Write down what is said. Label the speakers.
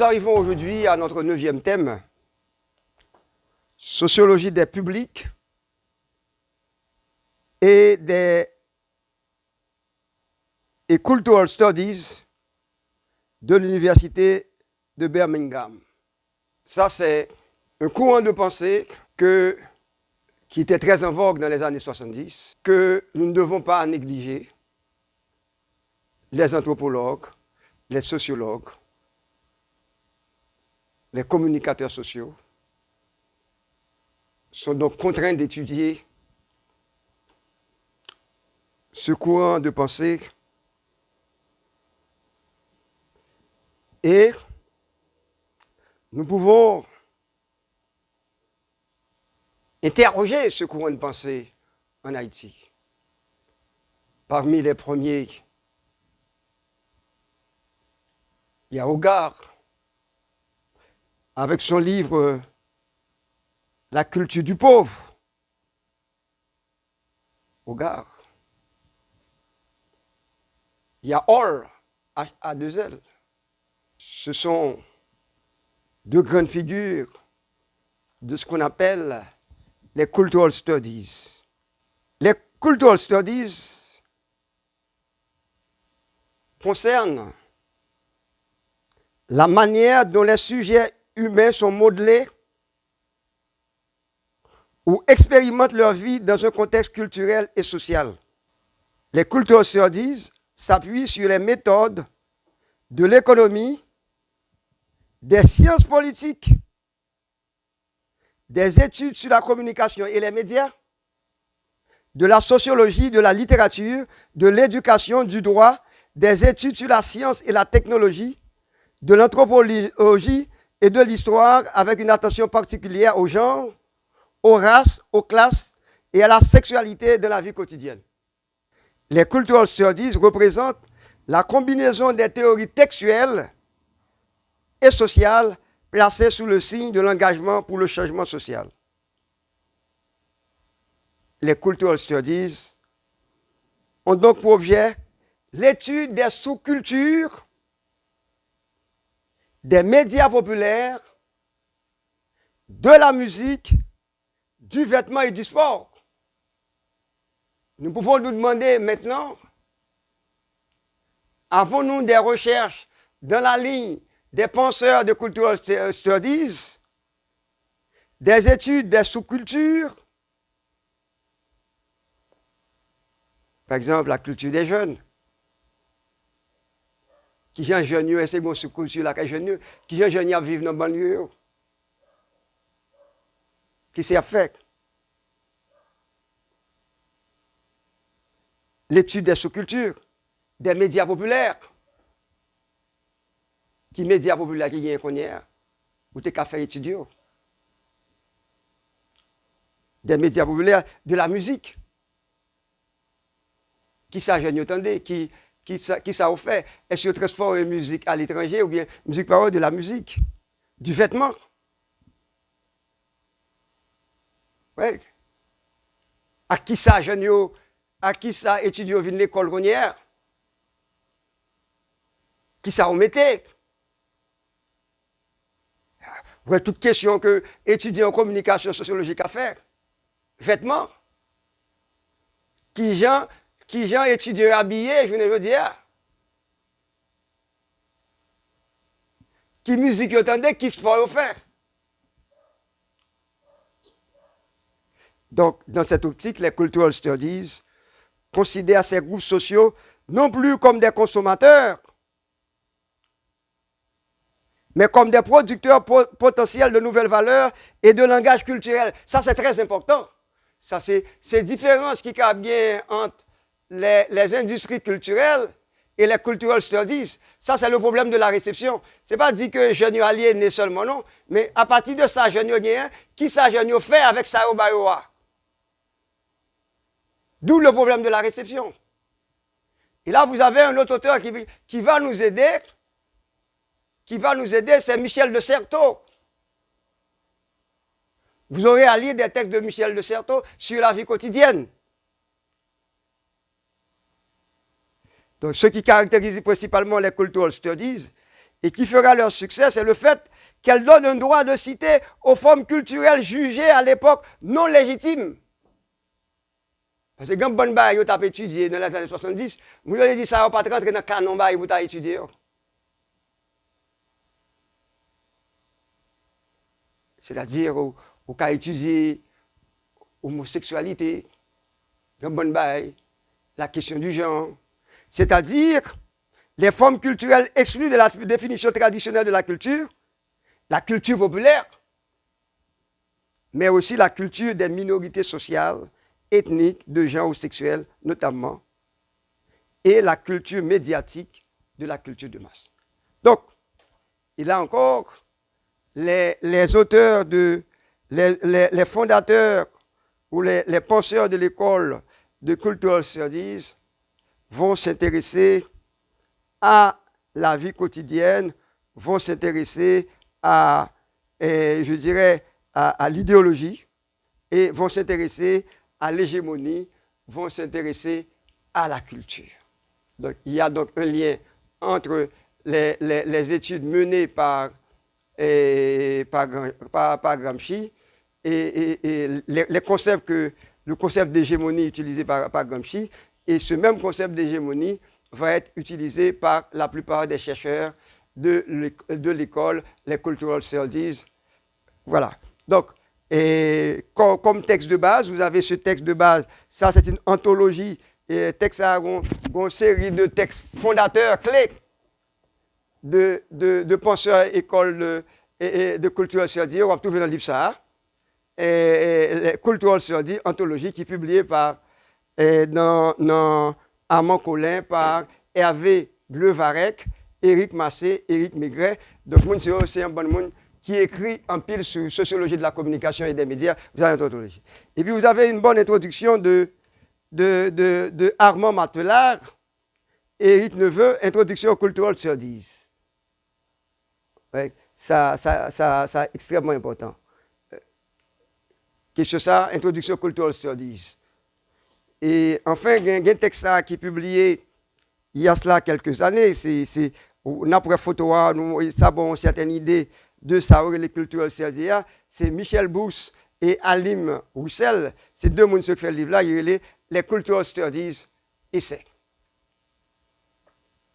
Speaker 1: Nous arrivons aujourd'hui à notre 9e thème, sociologie des publics et cultural studies de l'université de Birmingham. Ça, c'est un courant de pensée qui était très en vogue dans les années 70, que nous ne devons pas négliger. Les anthropologues, les sociologues, les communicateurs sociaux sont donc contraints d'étudier ce courant de pensée et nous pouvons interroger ce courant de pensée en Haïti. Parmi les premiers, il y a Hogarth, avec son livre « La culture du pauvre ». Hogarth. Il y a Orr, H-A-2-L. Ce sont deux grandes figures de ce qu'on appelle les cultural studies. Les cultural studies concernent la manière dont les sujets humains sont modelés ou expérimentent leur vie dans un contexte culturel et social. Les cultural studies s'appuient sur les méthodes de l'économie, des sciences politiques, des études sur la communication et les médias, de la sociologie, de la littérature, de l'éducation, du droit, des études sur la science et la technologie, de l'anthropologie et de l'histoire avec une attention particulière au genre, aux races, aux classes et à la sexualité de la vie quotidienne. Les cultural studies représentent la combinaison des théories textuelles et sociales placées sous le signe de l'engagement pour le changement social. Les cultural studies ont donc pour objet l'étude des sous-cultures, des médias populaires, de la musique, du vêtement et du sport. Nous pouvons nous demander maintenant, avons-nous des recherches dans la ligne des penseurs de cultural studies, des études des sous-cultures, par exemple la culture des jeunes, qui sont jeunes, et c'est bon sous-culture là, qui sont jeunes à vivre dans la banlieue, qui s'est fait. L'étude des sous-cultures, des médias populaires. Qui médias populaires qui y a qu'on y a, ou t'es qu'à faire étudier. Des médias populaires, de la musique. Qui ça j'ai entendu, qui ça fait? Est-ce que transforme une musique à l'étranger ou bien musique parole de la musique, du vêtement? Oui. À qui ça jeune à qui ça étudie au l'école ronière? Qui ça on mettait? Ouais, toute question que étudiant en communication sociologique à faire. Vêtements. Qui gens étudiants habillés, je veux dire. Qui musique entendait, qui sport faire. Donc, dans cette optique, les cultural studies considèrent ces groupes sociaux non plus comme des consommateurs, mais comme des producteurs potentiels de nouvelles valeurs et de langage culturel. Ça, c'est très important. Ça, c'est différent ce qui y a bien entre les industries culturelles et les cultural studies. Ça, c'est le problème de la réception. Ce n'est pas dit que je suis aliéné seulement, non, mais à partir de ça, je suis qui ça, je fait avec ça au bayoa. D'où le problème de la réception. Et là, vous avez un autre auteur qui va nous aider. C'est Michel de Certeau. Vous aurez à lire des textes de Michel de Certeau sur la vie quotidienne. Donc, ce qui caractérise principalement les cultural studies et qui fera leur succès, c'est le fait qu'elles donnent un droit de cité aux formes culturelles jugées à l'époque non légitimes. Parce que quand bon bail, vous avez étudié dans les années 70, vous avez dit ça, vous pas rentrer dans le canon bail, vous avez étudié. C'est-à-dire, vous avez étudié l'homosexualité, le bon bail, la question du genre. C'est-à-dire, les formes culturelles exclues de la définition traditionnelle de la culture populaire, mais aussi la culture des minorités sociales, ethniques, de genre ou sexuels notamment, et la culture médiatique de la culture de masse. Donc, il y a encore les auteurs, les fondateurs ou les penseurs de l'école de Cultural Studies vont s'intéresser à la vie quotidienne, vont s'intéresser à, je dirais, à l'idéologie et vont s'intéresser à l'hégémonie, vont s'intéresser à la culture. Donc, il y a donc un lien entre les études menées par Gramsci et les concepts le concept d'hégémonie utilisé par Gramsci, et ce même concept d'hégémonie va être utilisé par la plupart des chercheurs de l'école, les Cultural Studies. Voilà. Donc, comme texte de base, vous avez ce texte de base. Ça, c'est une anthologie. Et texte a une série de textes fondateurs clés de penseurs école de Cultural Studies. On va trouver dans le livre ça. Les Cultural Studies, anthologie qui est publiée par Armand Collin, par Hervé Bleuvarec, Éric Massé, Éric Maigret. Donc, c'est un bon monde qui écrit en pile sur sociologie de la communication et des médias. Vous avez une anthologie. Et puis, vous avez une bonne introduction de Armand Matelard, Éric Neveu, introduction aux Cultural Studies. Ouais, ça c'est extrêmement important. Qu'est-ce que ça? Introduction aux Cultural Studies. Et enfin, il y a un texte qui est publié il y a cela quelques années. On a pour photo, ça a une certaine idée de ça, les Cultural Studies. C'est Michel Bous et Alim Roussel. C'est deux personnes qui font le livre-là. Il y a les Cultural Studies et c'est.